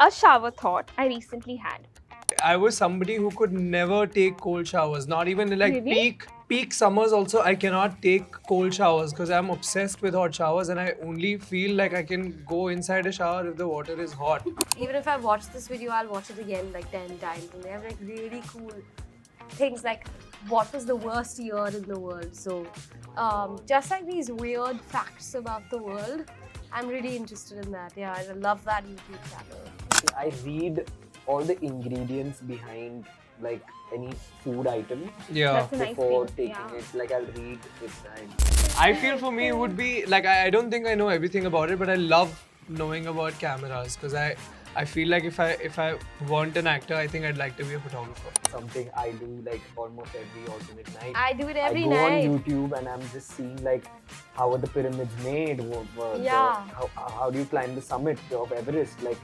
a shower thought I recently had. I was somebody who could never take cold showers. Not even like Really? peak summers also I cannot take cold showers because I'm obsessed with hot showers and I only feel like I can go inside a shower if the water is hot. Even if I watch this video, I'll watch it again like 10 times. And they have like really cool things like what was the worst year in the world. So just like these weird facts about the world, I'm really interested in that. Yeah, I love that YouTube channel. I read all the ingredients behind like any food item Yeah. That's a nice before thing. taking Yeah. it. Like I'll read it and I feel for me it would be like I don't think I know everything about it, but I love knowing about cameras because I feel like if I weren't an actor, I think I'd like to be a photographer. something I do like almost every alternate night. I do it every I go night. on YouTube and I'm just seeing like how are the pyramids made? Yeah. How do you climb the summit of Everest? Like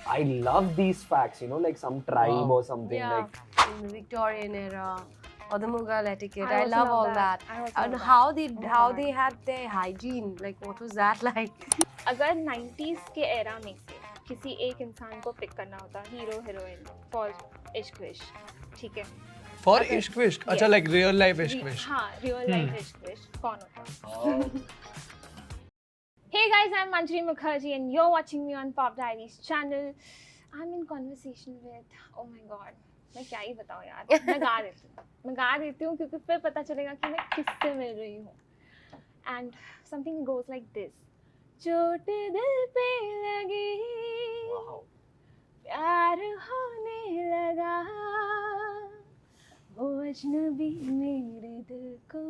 I love these facts, you know, like some tribe Wow. or something Yeah. like. In the Victorian era or the Mughal etiquette. I I also love love all that. that. I also And love that. how they had their hygiene. Like what was that like? अगर 90s के era में से किसी एक इंसान को pick करना होता हीरो हीरोइन फॉर इश्क विश्क ठीक है For Okay. Ishq Vishk. अच्छा, Yes. like real life Ishq Vishk. हाँ रियल लाइफ इश्क विश्क कौन होता Hey guys, I'm Manjari Mukherjee and you're watching me on Pop Diaries channel. I'm in conversation with, oh my god, मैं क्या ही बताऊँ यार, मैं गा देती हूँ क्योंकि फिर पता चलेगा कि मैं किससे मिल रही हूँ. And something goes like this. चोट दिल पे लगी, Wow. प्यार होने लगा, वो अजनबी मेरे दिल को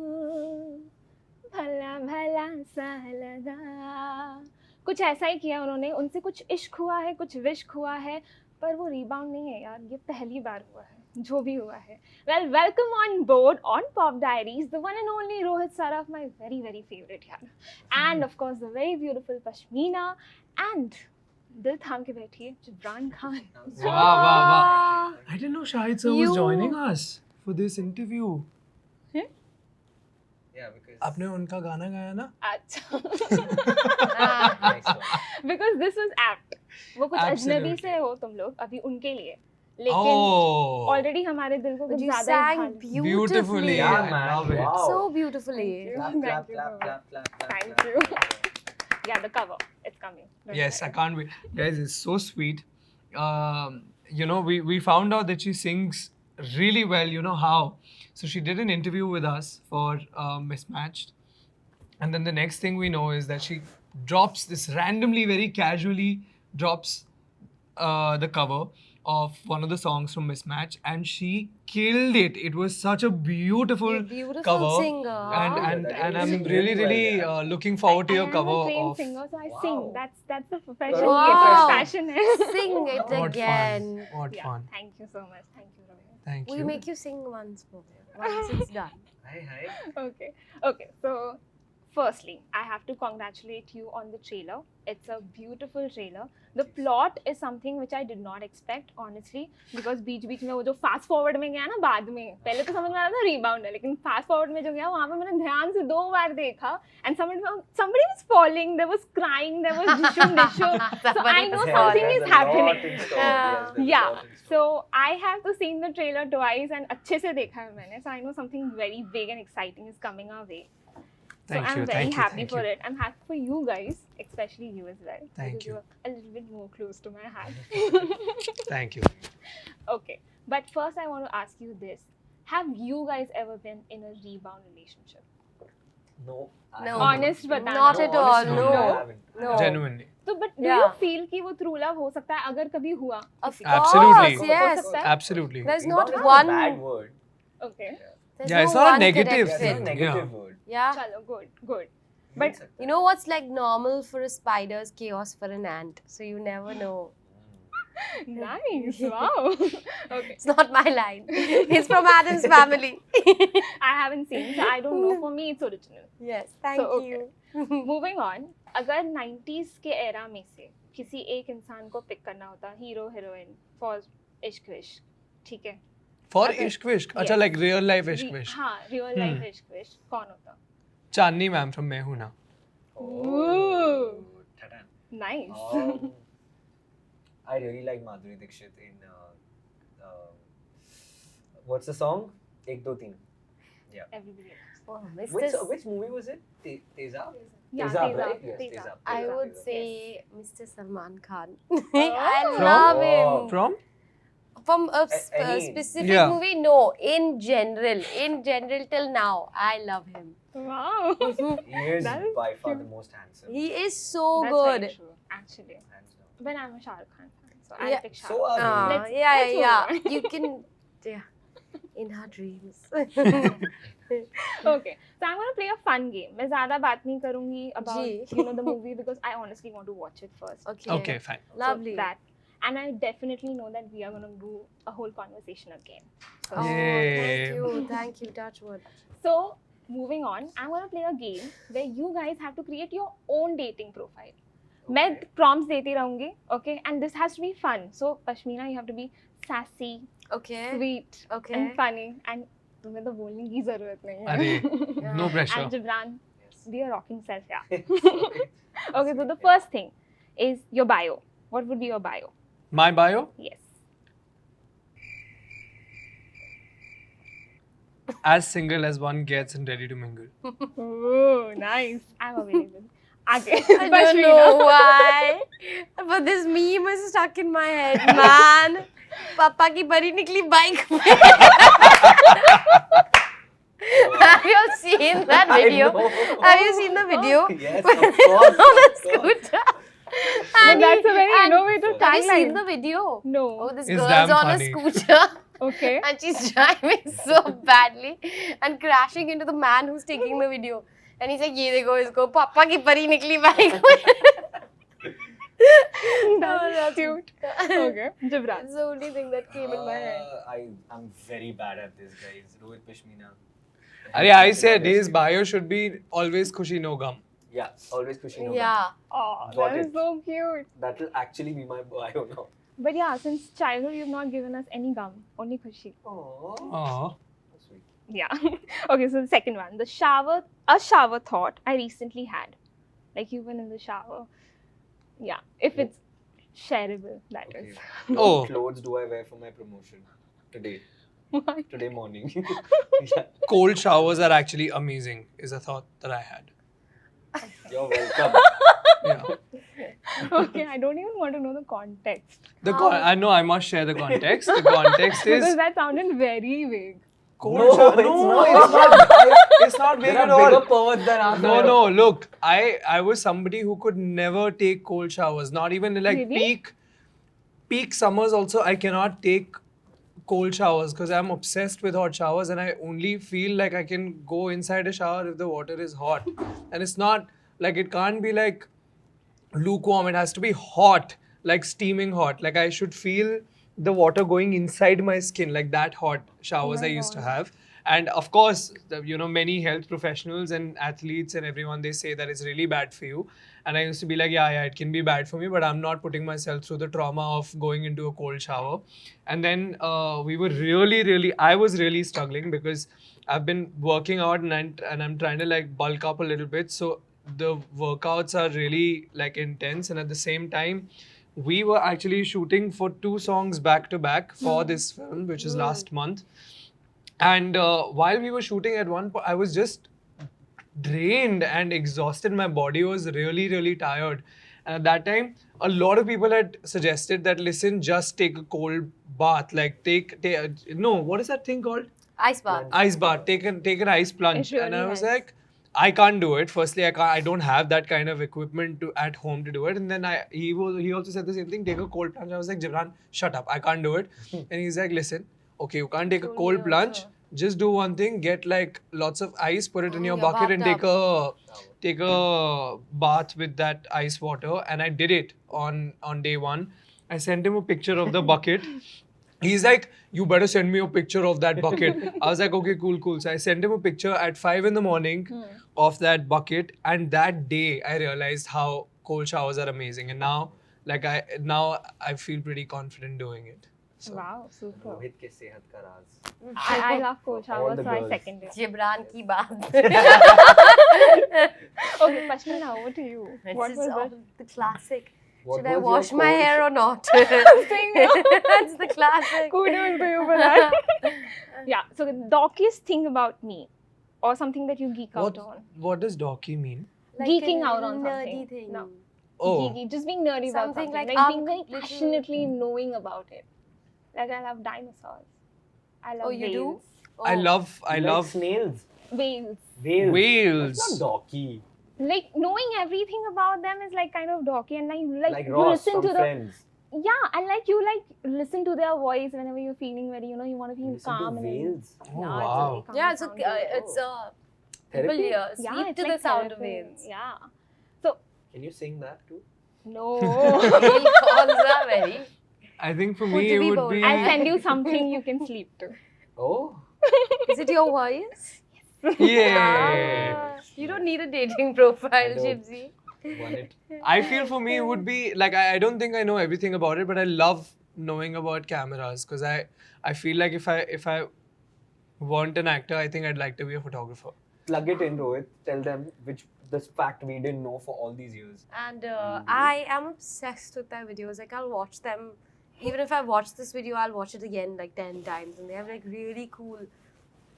भला भला सा लगा. कुछ ऐसा ही किया उन्होंने. उनसे कुछ इश्क हुआ है, कुछ विश्क हुआ है, पर वो रिबाउंड नहीं है यार. ये पहली बार हुआ है जो भी हुआ है. Well, welcome on board on Pop Diaries, the one and only Rohit Saraf, my very very favorite yaar. And of course the very beautiful Pashmina and दिल थाम के बैठिए Jibran Khan. Wow. I didn't know Shahid sir was You- joining us for this interview. Yeah, because आपने उनका गाना गाया ना? अच्छा. next one. Because this was apt. वो कुछ अजनबी Absolutely. से हो तुम लोग अभी उनके लिए, लेकिन Oh. ऑलरेडी हमारे दिल को But कुछ you ज्यादा ही sang भाल. beautifully. Yeah, I man. love it. Wow. So beautifully. Clap, clap, Thank you clap, so much. clap, clap, clap, Thank clap, you. clap. Yeah, the cover, it's coming. Don't Yes, I worry. can't wait. Guys, it's so sweet. You know, we found out that she sings really well. You know how? So she did an interview with us for Mismatched. And then the next thing we know is that she drops this randomly, very casually drops the cover of one of the songs from Mismatch, and she killed it. It was such a beautiful, You're a beautiful cover, singer. and Wow. and, That and is I'm really really well, really yeah. looking forward to I your am cover a trained of. singer, so I Wow. sing. That's the profession. Wow. ये profession है. Sing it What again. fun! What Yeah, fun! thank you so much. Thank you, Rohit. Thank We'll you. make you sing once more. Once it's done. Hi. Okay. Okay. So, firstly, I have to congratulate you on the trailer. It's a beautiful trailer. The plot is something which I did not expect, honestly, because बीच में वो जो fast forward में गया ना बाद में, पहले तो समझ में आ रहा था rebound है, लेकिन fast forward में जो गया वहाँ पे मैंने ध्यान से 2 बार देखा, and somebody was falling, there was crying, there was dishum. So I know was something falling. is happening. Yeah. So I have to seen the trailer twice and अच्छे से देखा है मैंने, so I know something very big and exciting is coming our way. So Thank I'm you, very thank you, happy thank for you. it. I'm happy for you guys, especially you as well. Thank because you. You're a little bit more close to my heart. Thank you. Okay, but first I want to ask you this: have you guys ever been in a rebound relationship? No. I No. haven't. Honest बताना. Not at all. honestly, No. I haven't. No. Genuinely. तो but do Yeah. you feel कि वो true love हो सकता है अगर कभी हुआ? Of Absolutely. course, yes. हो सकता है? Absolutely. There's Rebound not is one. a bad word. Okay. There's Yeah, no it's not a one negative correct It's thing. a fit. negative word. Yeah. चलो good. Means But- सकता You know what's like normal for a spider is chaos for an ant. So you never know. है. Nice. Wow. Okay. It's not my line. It's from Adam's family. I haven't seen, so I don't know. For me, it's original. Yes, thank So, okay. you. Moving on, अगर 90s के era में से किसी एक इंसान को pick करना होता हीरो हीरोइन फॉर इश्क विश्क ठीक है For Okay. Ishq Vishk. अच्छा, Yes. like real life Ishq Vishk. हाँ रियल लाइफ इश्क विश्क कौन होता? Chandni ma'am from मैं हूं ना. Ooh. Tadan. Nice. Um, I really like Madhuri Dixit in what's the song? Ek Do Teen. Everybody else. Oh, Mr. Which movie was it? Tezab? Yeah, Tezab, Tezab, right? Yes, Tezab. Tezab. I Tezab, would Tezab. say Mr. Salman Khan. Oh. I From? love Oh. him. From? From a Any- specific Yeah. movie, no. In general till now, I love him. Wow. He is That is by far cute. the most handsome. He is so That's good. very true, actually. Hands down. But I'm a Shah Rukh Khan fan, so I'll Yeah. pick Shah So Rukh. are we. Let's- Yeah. let's move on. You can, yeah. In her dreams. Okay, so I'm gonna play a fun game. मैं ज़्यादा बात नहीं करूँगी about ji. the movie because I honestly want to watch it first. Okay. Okay, fine. Lovely. So that, and I definitely know that we are gonna do a whole conversation again. So, Oh, Yay. thank you, Touchwood. so moving on, I'm gonna play a game where you guys have to create your own dating profile. मैं Okay. prompts देती रहूँगी, okay, and this has to be fun. So Pashmina, you have to be sassy, Okay. sweet, Okay. and funny, and तुम्हें तो बोलने की जरूरत नहीं है. अरे, no pressure. And Gibran, Yes. be a rocking self, yeah. Okay. Okay, so the first thing is your bio. What would be your bio? My bio? Yes. As single as one gets and ready to mingle. Oh, nice. I'm available. Okay. I don't know why, but this meme is stuck in my head, man. पापा की परी निकली bike पे. Have you seen that I video? know. Have you seen the video? Yes, of course. On a of course. scooter. But that's a very and- innovative Have you seen tagline. the video? No. Oh, this It's girl's damn on funny. a scooter Okay. and she's driving so badly and crashing into the man who's taking the video. And he's like, ये देखो इसको पापा की परी निकली bike में. That's cute. Okay. Gibran. That's the only thing that came in my head. I'm very bad at this, guys. Rohit Pashmina. Arey, I said his bio should be always Khushi No Gum. Yeah, always pushing over. Yeah. Oh, Got that is it. so cute. That will actually be my bio now. But yeah, since childhood, you've not given us any gum, only khushi. Aww. Aww. Sweet. Yeah. Okay, so the second one, a shower thought I recently had. Like you've been in the shower. Yeah, if it's shareable, that Okay. is. Oh. What clothes do I wear for my promotion today? Why? Today morning. Yeah. Cold showers are actually amazing, is a thought that I had. You're welcome. Yeah. Okay, I don't even want to know the context. I know I must share the context. The context Because is that sounded very vague. cold No, shower. it's not. It's not big There at are bigger all. perverts than us. No. Look, I was somebody who could never take cold showers. Not even like Really? peak summers. Also, I cannot take cold showers because I'm obsessed with hot showers, and I only feel like I can go inside a shower if the water is hot, and it's not like it can't be like lukewarm. It has to be hot, like steaming hot. Like I should feel the water going inside my skin, like that hot showers my I used to God. have. And of course, many health professionals and athletes and everyone, they say that it's really bad for you. And I used to be like, yeah, it can be bad for me, but I'm not putting myself through the trauma of going into a cold shower. And then we were I was really struggling because I've been working out and I'm trying to like bulk up a little bit. So the workouts are really like intense. And at the same time, we were actually shooting for 2 songs back to back for this film, which is last month. And while we were shooting at one point, I was just drained and exhausted. My body was really, really tired. And at that time, a lot of people had suggested that, listen, just take a cold bath. Like what is that thing called? Ice bath. Ice bath. Take an ice plunge. It And I really was helps. like, I can't do it. Firstly, I don't have that kind of equipment at home to do it. And then he also said the same thing. Take a cold plunge. I was like, Gibran, shut up. I can't do it. And he's like, listen, okay, you can't take a cold plunge. Just do one thing. Get like lots of ice, put it in your you're bucket, and backed take a bath with that ice water. And I did it on day 1. I sent him a picture of the bucket. He's like, you better send me a picture of that bucket. I was like, okay, cool. So I sent him a picture at 5 in the morning of that bucket. And that day, I realized how cold showers are amazing. And now I feel pretty confident doing it. So. Wow, super. Rohit ke sehat ka raaz. I love cold showers, the so I girls. second it. Gibran ki baat. Okay, Pashmina, over to you. What It's was all the classic. What Should I was your wash my course? hair or not? Saying no. That's the classic. Kudos to you for that. Yeah, so the dorkiest thing about me, or something that you geek out on. What does docky mean? Geeking a out on nerdy something. thing. No. Oh, Geeky, just being nerdy about Something something. like being very little- passionately knowing about it. Like I love dinosaurs. I love Oh, you do? whales. I Oh. love You like snails. Whales. Whales. whales. That's not dorky. Like knowing everything about them is like kind of dorky, and like you Ross listen from to the Friends. and like you listen to their voice whenever you're feeling very, you want to feel Listen calm to and whales. Oh, Yeah, wow. Yeah, it's calming a, sound to it. it's a people Therapy? here Yeah, sleep it's to like the sound of therapy. whales. Yeah. Can you sing that too? No. Whale calls are very. I think for Who me to it be would bold? be. I'll send you something you can sleep to. Oh. Is it your voice? Yeah. Ah, you don't need a dating profile, I don't. Gypsy. Won it. I feel for me it would be like I don't think I know everything about it, but I love knowing about cameras because I feel like if I want an actor, I think I'd like to be a photographer. Plug it in, Rohit. Tell them this fact we didn't know for all these years. And I am obsessed with their videos. Like I'll watch them. Even if I watch this video, I'll watch it again like 10 times. And they have like really cool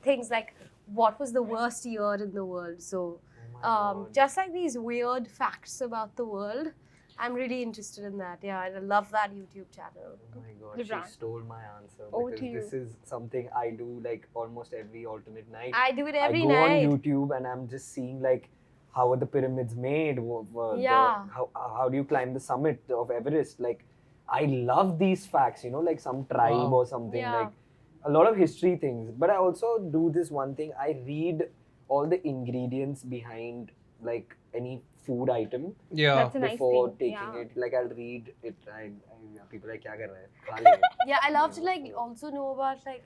things like what was the worst year in the world. So just like these weird facts about the world, I'm really interested in that. Yeah, and I love that YouTube channel. Oh my god, Gibran. she stole my answer Over because to you. this is something I do like almost every alternate night. I do it every I go night. on YouTube and I'm just seeing like how are the pyramids made? Yeah. How do you climb the summit of Everest? Like I love these facts, like some tribe Wow. or something, Yeah. like a lot of history things. But I also do this one thing. I read all the ingredients behind like any food item Yeah. That's a nice before thing. taking Yeah. it. Like I'll read it. People are like, "Kya kar raha hai? Kha le." Yeah, I love to like also know about like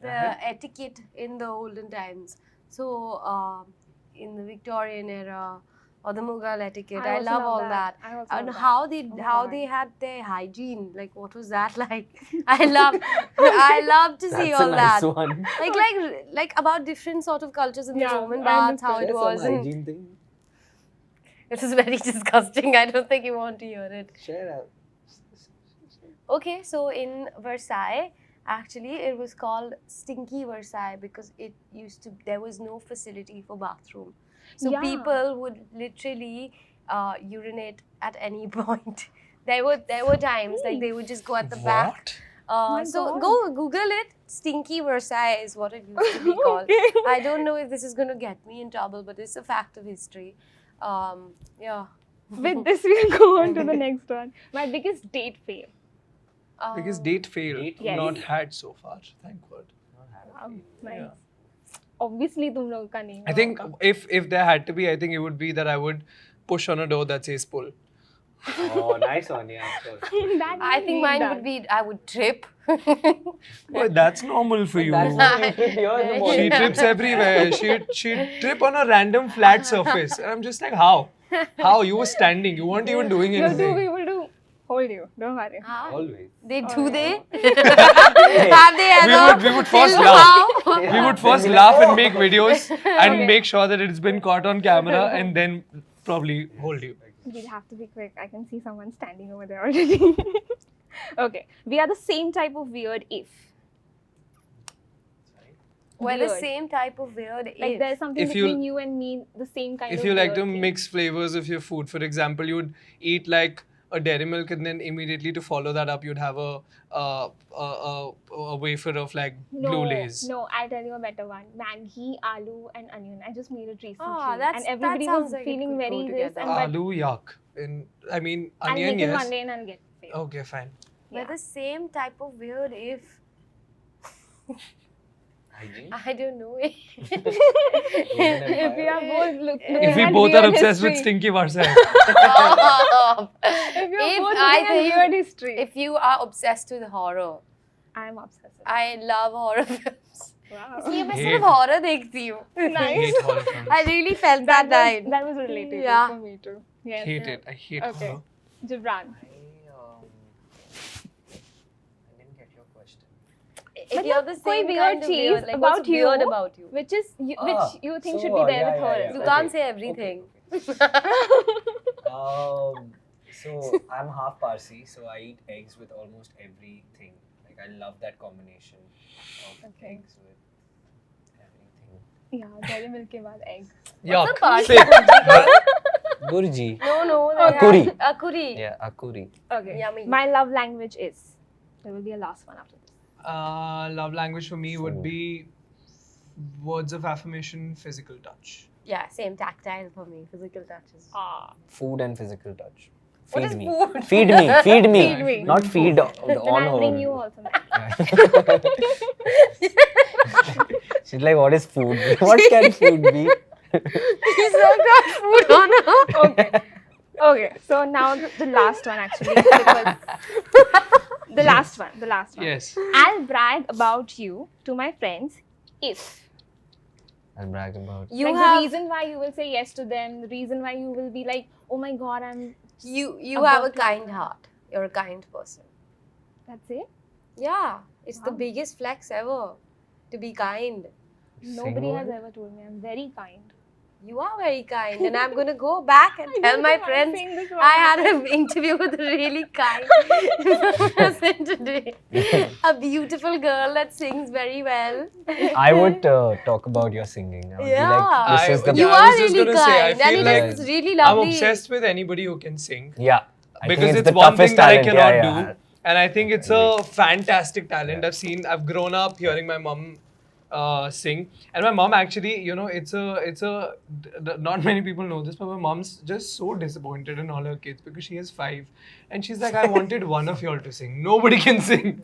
the etiquette in the olden times. So in the Victorian era or the Mughal etiquette, I also love all that. I also And love that. how they Oh my how God. they had their hygiene, like what was that like? I love to see That's all a nice that. one. Like about different sort of cultures in the Yeah, Roman I baths, how understand. it Share was. some And hygiene thing. it is very disgusting. I don't think you want to hear it. Share. Okay, so in Versailles, actually, it was called Stinky Versailles because there was no facility for bathroom. So Yeah. people would literally urinate at any point. There were times like they would just go at the back. What? My So God. go Google it. Stinky Versailles is what it used to be called. Okay. I don't know if this is going to get me in trouble, but it's a fact of history. Yeah. With this, we'll go on to the next one. My biggest date fail. Because date fail, Yes. not had so far. Thank God. Wow, nice. Yeah. Obviously, तुम लोगों का नहीं I think होगा. if there had to be, I think it would be that I would push on a door that says pull. Oh, nice one, yeah, of course. That I we think need mine that. would be I would trip. But that's normal for you. That's not a trip here in the She morning. trips everywhere. She'd trip on a random flat surface. And I'm just like, how? How? You were standing. You weren't even doing We'll do. anything. We will do. Hold you. Don't worry. Always. Do they? Hey, Have they ever? We would first till laugh. now? We would first laugh and make videos and make sure that it's been caught on camera and then probably hold you. We'll have to be quick. I can see someone standing over there already. Okay. We are the same type of weird if. We're the Weird. same type of weird. Like if. there's something If you- between you and me, the same kind If of you like weird to thing. mix flavors of your food, for example, you'd eat like a Dairy Milk and then immediately to follow that up, you'd have a wafer of like Blue Lays. No, I'll tell you a better one. Maggi, aloo, and onion. I just made it recently. That and everybody sounds was like it feeling could go very this together. and but Aloo, yuck. I mean, I'll onion, make it yes. one day and I'll get failed. Okay, fine. We're the same type of weird if. Hygiene? I don't know it. If we are both looking If we at both are weird obsessed with history. Stinky Versailles. Stop. If you're If both I looking at think- weird history. If you are obsessed with horror, I'm obsessed with I love horror films. Wow. See, मैं Hate. सिर्फ horror देखती हूँ. Nice. Hate horror films. I really felt that night. That was relatable Yeah. for me too. Yes. Hate it. I hate Okay. horror. Gibran. I didn't get your question. If you're the कोई same weird kind of चीज weird, like about what's weird you, about you? Which you think should so, be there yeah, with yeah, her yeah. as You well. can't say everything. So I'm half Parsi, so I eat eggs with almost everything. Like I love that combination of Okay. eggs with everything. Yeah, dairy milk ke baad egg. Yuck. a Parsi Sick. Burji. No. Akuri. Akuri. Yeah, akuri. Okay. Yummy. My love language is. There will be a last one after this. Love language for me would Food. be words of affirmation, physical touch. Yeah, same tactile for me. Physical touches. Ah. Food and physical touch. What Feed is me. food? Feed me. Feed me. Feed me. Not feed Then all I'll bring over. you also. She's like, what is food? What can food be? He said that food on her. Okay. Okay. So now the last one actually. Because the last one. Yes. I'll brag about you to my friends if. I'll brag about. You like have the reason why you will say yes to them, the reason why you will be like, oh my god, you have a kind heart. You're a kind person. that's it. Yeah, it's the Wow. biggest flex ever. To be kind. Nobody Sing has one? ever told me I'm very kind. You are very kind, and I'm gonna go back and tell my friends I I had an interview with a really kind person today. A beautiful girl that sings very well. I would talk about your singing. I would be like, this is the You Yeah, I are was just really gonna say, I kind, and feel it like is really I'm lovely. obsessed with anybody who can sing. Yeah. I think Because it's the one toughest thing that I talent. cannot Yeah. do. And I think it's a fantastic talent. Yeah. I've grown up hearing my mom sing. And my mom actually, not many people know this, but my mom's just so disappointed in all her kids because she has 5. And she's like, I wanted one of y'all to sing. Nobody can sing.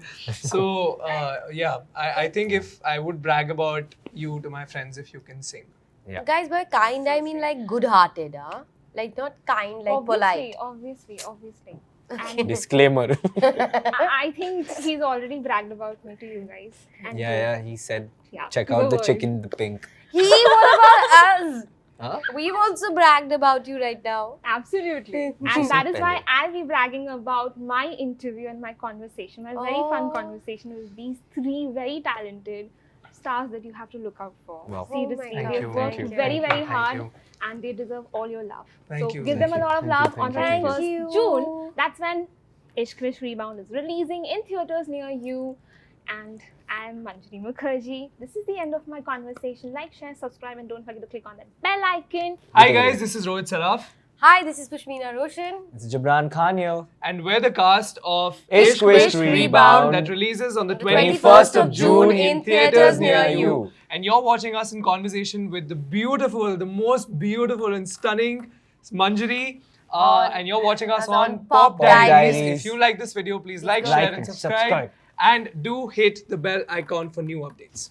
So, I think if I would brag about you to my friends if you can sing. Yeah. Guys, by kind I mean like good-hearted, huh? Like not kind, like polite. Obviously. Okay. And Disclaimer. I think he's already bragged about me to you guys. And Yeah. He said, Yeah. check out the Good. chick in the pink. What about us? Huh? We've also bragged about you right now. Absolutely. She And said that is why pehle. I'll be bragging about my interview and my conversation, my very fun Oh. conversation with these 3 very talented stars that you have to look out for. Wow. Seriously, Oh my Thank they've you, worked thank you, very, thank very you, hard thank you. and they deserve all your love. Thank so you, give thank them a you, lot of thank you, love thank on you, 21st thank you. June. That's when Ishq Krish Rebound is releasing in theatres near you. And I'm Manjari Mukherjee. This is the end of my conversation. Like, share, subscribe, and don't forget to click on that bell icon. Hi guys, this is Rohit Saraf. Hi, this is Pushmina Roshan. It's Jabran Khan here. And we're the cast of Ishq Wish Rebound that releases on the 21st 21st of June in theaters near you. you. And you're watching us in conversation with the beautiful, the most beautiful and stunning Manjari. And you're watching us on Pop Diaries. Diaries. If you like this video, please like, Like share, and and subscribe. subscribe. And do hit the bell icon for new updates.